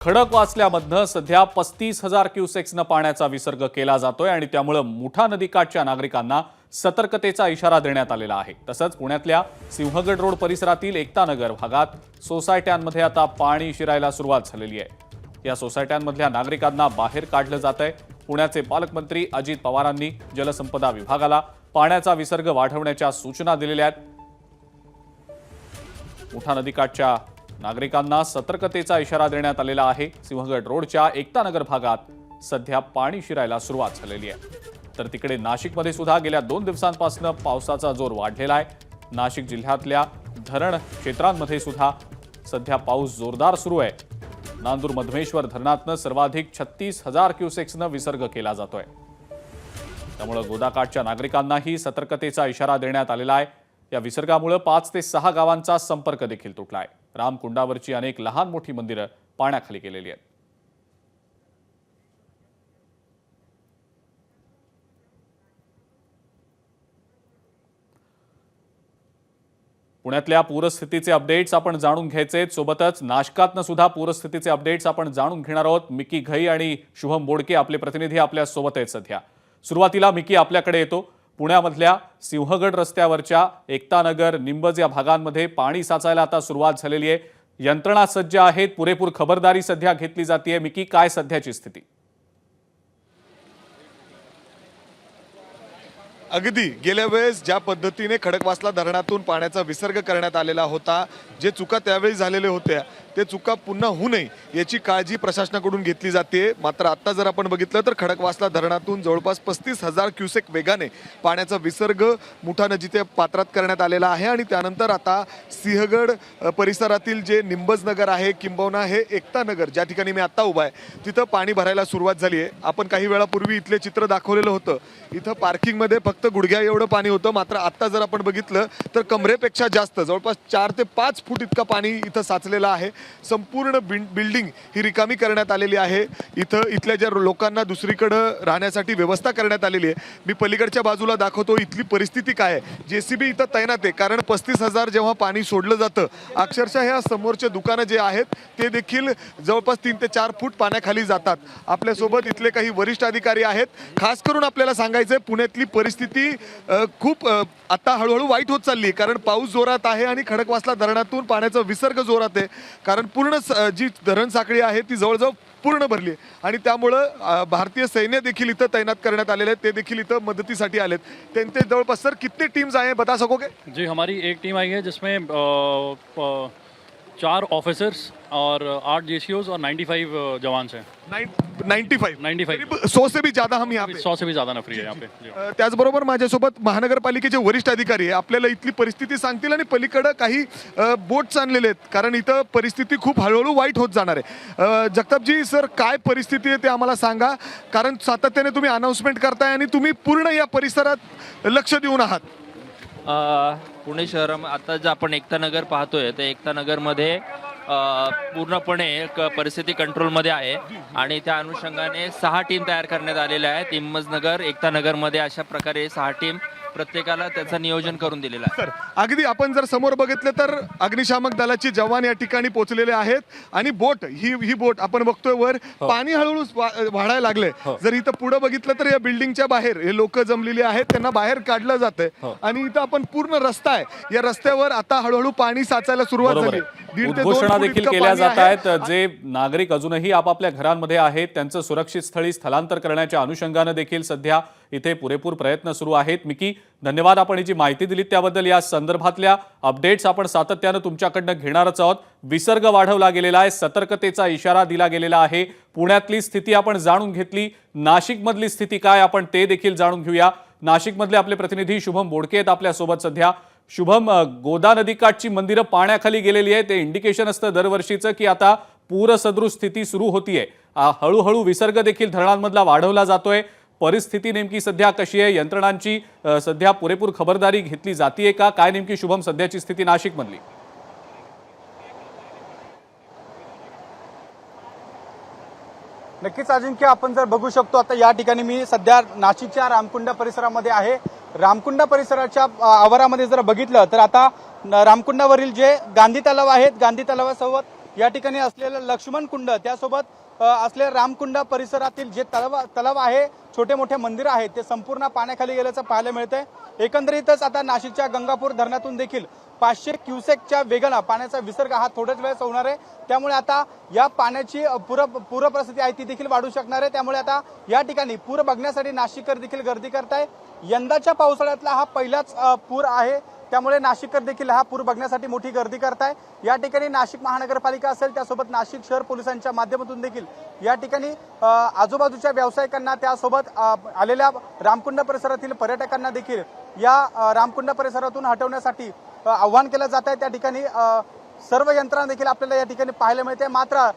खडकवासल्यामधनं सध्या 35,000 क्युसेक्सनं पाण्याचा विसर्ग केला जातोय आणि त्यामुळे मुठा नदीकाठच्या नागरिकांना सतर्कतेचा इशारा देण्यात आलेला आहे। तसंच पुण्यातल्या सिंहगड रोड परिसरातील एकतानगर भागात सोसायट्यांमध्ये आता पाणी शिरायला सुरुवात झालेली आहे। या सोसायट्यांमधल्या नागरिकांना बाहेर काढलं जातंय। पुण्याचे पालकमंत्री अजित पवारांनी जलसंपदा विभागाला पाण्याचा विसर्ग वाढवण्याच्या सूचना दिलेल्या आहेत। मुठा नदीकाठच्या नागरिकांना सतर्कतेचा इशारा देण्यात आलेला आहे। सिंहगड रोडच्या एकतानगर भागात सध्या पाणी शिरायला सुरुवात झालेली आहे। तर तिकडे नाशिकमध्ये सुद्धा गेल्या 2 दिवसांपासून पावसाचा जोर वाढलेला आहे। नाशिक जिल्ह्यातल्या धरण क्षेत्रांमध्ये सुद्धा सध्या पाऊस जोरदार सुरू आहे। नांदूर मधमेश्वर धरणातनं सर्वाधिक 36,000 क्युसेक्सनं विसर्ग केला जातोय। त्यामुळे गोदाकाठच्या नागरिकांनाही सतर्कतेचा इशारा देण्यात आलेला आहे। या विसर्गामुळे 5 ते 6 गावांचा संपर्क देखील तुटलाय। रामकुंडावरची अनेक लहान मोठी मंदिरं पाण्याखाली गेलेली आहेत। पुण्यातल्या पूरस्थितीचे अपडेट्स आपण जाणून घ्यायचे। सोबतच नाशकातनं सुद्धा पूरस्थितीचे अपडेट्स आपण जाणून घेणार आहोत। मिकी घई आणि शुभम बोडके आपले प्रतिनिधी आपल्या सोबत आहेत सध्या। सुरुवातीला मिकी आपल्याकडे येतो। पुण्यामधल्या सिंहगड रस्त्यावरच्या एकतानगर निंबज या भागांमध्ये पाणी साचायला आता सुरुवात झालेली आहे। यंत्रणा सज्ज आहेत, पुरेपूर खबरदारी सध्या घेतली जाते। मिकी, काय सध्याची स्थिती? अगदी गेल्या वेळेस ज्या पद्धतीने खडकवासला धरणातून पाण्याचा विसर्ग करण्यात आलेला होता, जे चुका त्यावेळी झालेल्या होत्या ते चुका पुन्हा होऊ नये याची काळजी प्रशासनाकडून घेतली जाते। मात्र आता जर आपण बघितलं तर खडकवासला धरणातून जवळपास 35,000 क्युसेक वेगाने पाण्याचा विसर्ग मुठा नदीच्या पात्रात करण्यात आलेला आहे। आणि त्यानंतर आता सिंहगड परिसरातील जे निंबज नगर आहे किंबहुना हे एकतानगर ज्या ठिकाणी मी आता उभा आहे तिथं पाणी भरायला सुरुवात झाली आहे। आपण काही वेळापूर्वी इथले चित्र दाखवलेलं होतं। इथं पार्किंगमध्ये फक्त गुडघ्या एवढं पाणी होतं, मात्र आता जर आपण बघितलं तर कमरेपेक्षा जास्त जवळपास 4 ते 5 फूट इतकं पाणी इथं साचलेलं आहे। संपूर्ण बिल्डिंग ही रिकामी करण्यात आलेली आहे। इथल्या ज्या लोकांना दुसरीकडे राहण्यासाठी व्यवस्था करण्यात आलेली आहे। मी पलीकडच्या बाजूला दाखवतो इथली परिस्थिती काय आहे। जेसीबी इथं तैनात आहे, कारण 35,000 जेव्हा पाणी सोडलं जातं अक्षरशः ह्या समोरचे दुकानं जे आहेत ते देखील जवळपास 3 ते 4 फूट पाण्याखाली जातात। आपल्यासोबत इथले काही वरिष्ठ अधिकारी आहेत। खास करून आपल्याला सांगायचंय पुण्यातली परिस्थिती खूप आता हळूहळू वाईट होत चालली आहे, कारण पाऊस जोरात आहे आणि खडकवासला धरणातून पाण्याचा विसर्ग जोरात आहे। कारण पूर्ण जी धरण साखळी आहे ती जवळजवळ पूर्ण भरली आहे आणि त्यामुळे भारतीय सैन्य देखील इथं तैनात करण्यात आलेले आहेत। ते देखील इथं मदतीसाठी आलेत। त्यांचे जवळपास सर कितने टीम्स आए हैं बता सकोगे? जी, हमारी एक टीम आई है जिसमें 4 ऑफिसर्स और 8 जेसीओज और 95 जवान्स हैं। 95 100 से भी ज्यादा हम यहाँ पे 100 से भी ज्यादा नफरी है यहाँ पे जी। त्याचबरोबर माझ्यासोबत महानगरपालिकेचे वरिष्ठ अधिकारी आहे, आपल्याला इथली परिस्थिती सांगतील आणि पलीकडे काही बोट्स आणलेले आहेत, कारण इथं परिस्थिती खूप हळूहळू वाईट होत जाणार आहे। जगतापजी सर, काय परिस्थिती आहे ते आम्हाला सांगा, कारण सातत्याने तुम्ही अनाउन्समेंट करताय आणि तुम्ही पूर्ण या परिसरात लक्ष देऊन आहात। पुणे शहरामध्ये आता जे आपण एकतानगर पाहतोय त्या एकतानगरमध्ये पूर्णपणे परिस्थिती कंट्रोलमध्ये आहे आणि त्या अनुषंगाने 6 टीम तयार करण्यात आलेल्या आहेत। हिम्मतनगर एकतानगरमध्ये अशा प्रकारे 6 टीम प्रत्येकाला त्याचं नियोजन करून दिलेलं आहे। सर, अगदी आपण जर समोर बघितलं तर अग्निशामक दलाची जवान या ठिकाणी पोहोचलेले आहेत आणि बोट ही बोट आपण बघतोय वर पाणी हळूहळू वाढायला लागले। जर इथं पुढे बघितलं तर या बिल्डिंगच्या बाहेर हे लोक जमलेली आहेत, त्यांना बाहेर काढलं जातंय आणि इथं आपण पूर्ण रस्ता आहे, या रस्त्यावर आता हळूहळू पाणी साचायला सुरुवात झाली। उद्घोषणा देखील केल्या जात आहेत। जे नागरिक अजूनही आपापल्या घरांमध्ये आहेत त्यांचं सुरक्षित स्थळी स्थलांतर करण्याच्या अनुषंगाने देखील सध्या इथे पुरेपूर प्रयत्न सुरू आहेत। मिकी, धन्यवाद, आपण ही जी माहिती दिलीत त्याबद्दल। या संदर्भातल्या अपडेट्स आपण सातत्याने तुमच्याकडनं घेणारच आहोत। विसर्ग वाढवला गेलेला आहे, सतर्कतेचा इशारा दिला गेलेला आहे। पुण्यातली स्थिती आपण जाणून घेतली, नाशिकमधली स्थिती काय आपण ते देखील जाणून घेऊया। नाशिकमधले आपले प्रतिनिधी शुभम बोडके आहेत आपल्या सोबत सध्या। शुभम, गोदा नदीकाठची मंदिरं पाण्याखाली गेलेली आहे, ते इंडिकेशन असतं दरवर्षीचं की आता पूरसदृश स्थिती सुरू होतीये। हळूहळू विसर्ग देखील धरणांमधला वाढवला जातोय। परिस्थिती नेमकी सध्या कशी आहे? यंत्रणांची सध्या पुरेपूर खबरदारी घेतली जाते का? काय नेमकी शुभम सध्याची स्थिती नाशिकमधली? नक्कीच अजिंक्य, आपण जर बघू शकतो आता या ठिकाणी मी सध्या नाशिकच्या रामकुंडा परिसरामध्ये आहे। रामकुंडा परिसराच्या आवारामध्ये जर बघितलं तर आता रामकुंडावरील जे गांधी तलाव आहेत, गांधी तलावासोबत या ठिकाणी असलेलं लक्ष्मण कुंड त्यासोबत असलेल्या रामकुंड परिसरातील जे तलाव आहे, छोटे मोठे मंदिर आहेत, ते संपूर्ण पाण्याखाली गेल्याचं पाहायला मिळतंय। एकंदरीतच आता नाशिकच्या गंगापूर धरणातून देखील 500 क्युसेकच्या वेगानं पाण्याचा विसर्ग हा थोड्याच वेळात होणार आहे। त्यामुळे आता या पाण्याची पूर परिस्थिती आहे ती देखील वाढू शकणार आहे। त्यामुळे आता या ठिकाणी पूर बघण्यासाठी नाशिककर देखील गर्दी करताय। यंदाच्या पावसाळ्यातला हा पहिलाच पूर आहे, त्यामुळे नाशिककर देखील हा पूर बघण्यासाठी मोठी गर्दी करताय। या ठिकाणी नाशिक महानगरपालिका असेल, त्यासोबत नाशिक शहर पोलिसांच्या माध्यमातून देखील या ठिकाणी आजूबाजूच्या व्यावसायिकांना त्यासोबत आलेल्या रामकुंड परिसरातील पर्यटकांना देखील या रामकुंड परिसरातून हटवण्यासाठी आव्हान केलं जात आहे। त्या ठिकाणी सर्व यंत्रणा देखील आपल्याला या ठिकाणी पाहायला मिळते। मात्र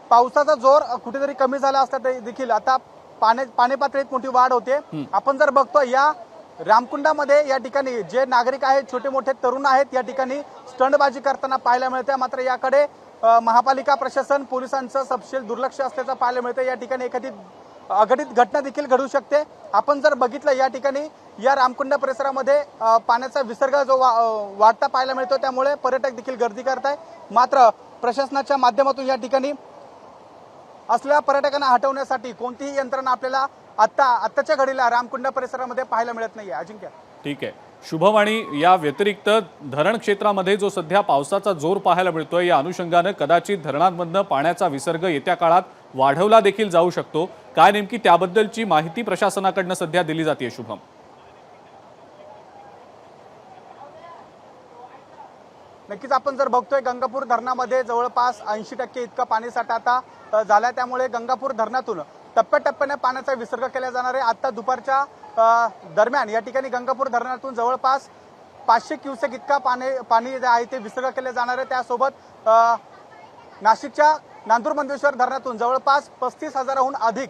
पावसाचा जोर कुठेतरी कमी झाला असला तरी देखील आता पाणी पातळीत मोठी वाढ होते। आपण जर बघतो या रामकुंडामध्ये या ठिकाणी जे नागरिक आहेत, छोटे मोठे तरुण आहेत, या ठिकाणी स्टंटबाजी करताना पाहायला मिळते। मात्र याकडे महापालिका प्रशासन पोलिसांचं सपशेल दुर्लक्ष असल्याचं पाहायला मिळतं। या ठिकाणी एखादी अघटित घटना देखील घडू शकते। आपण जर बघितलं या ठिकाणी या रामकुंड परिसरामध्ये पाण्याचा विसर्ग जो वाढता पाहायला मिळतो, त्यामुळे पर्यटक देखील गर्दी करताय। मात्र प्रशासनाच्या माध्यमातून या ठिकाणी असलेल्या पर्यटकांना हटवण्यासाठी कोणतीही यंत्रणा आपल्याला आत्ताच्या घडीला रामकुंड परिसरामध्ये पाहायला मिळत नाहीये। अजिंक्य, ठीक आहे शुभम, आणि या व्यतिरिक्त धरण क्षेत्रामध्ये जो सध्या पावसाचा जोर पाहायला मिळतोय, या अनुषंगानं कदाचित धरणांमधनं पाण्याचा विसर्ग येत्या काळात वाढवला देखील जाऊ शकतो। काय नेमकी त्याबद्दलची माहिती प्रशासनाकडनं सध्या दिली जाते शुभम? नक्कीच आपण जर बघतोय गंगापूर धरणामध्ये जवळपास 80% इतका पाणीसाठा आता झाला, त्यामुळे गंगापूर धरणातून टप्प्याटप्प्याने पाण्याचा विसर्ग केला जाणार आहे। आता दुपारच्या दरम्यान या ठिकाणी गंगापूर धरणातून जवळपास 500 क्युसेक इतका पाणी जे आहे ते विसर्ग केले जाणार आहे। त्यासोबत नाशिकच्या नांदूर मंदेश्वर धरणातून जवळपास 35,000हून अधिक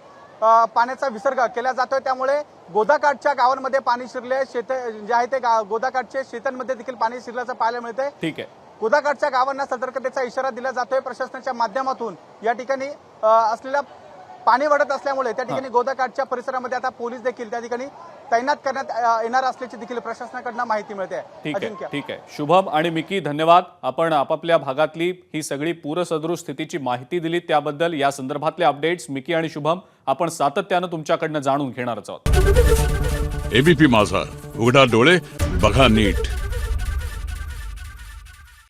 पाण्याचा विसर्ग केला जातोय। त्यामुळे गोदाकाठच्या गावांमध्ये पाणी शिरले, शेत जे आहे ते गोदाकाठचे शेतांमध्ये देखील पाणी शिरल्याचं पाहायला मिळतंय। ठीक आहे, गोदाकाठच्या गावांना सतर्कतेचा इशारा दिला जातोय प्रशासनाच्या माध्यमातून। या ठिकाणी असलेल्या पाणी वाढत असल्यामुळे त्या ठिकाणी गोदाकाठच्या परिसरामध्ये आता पोलीस देखील त्या ठिकाणी तैनात करण्यात येणार असल्याची देखील प्रशासनाकडून माहिती मिळते। ठीक आहे शुभम आणि मिकी, धन्यवाद। आपण आपापल्या भागातली ही सगळी पूरसदृश स्थितीची माहिती दिली त्याबद्दल। या संदर्भातले अपडेट्स मिकी आणि शुभम आपण सातत्यानं तुमच्याकडनं जाणून घेणारच आहोत। एबीपी माझा, उघडा डोळे बघा नीट।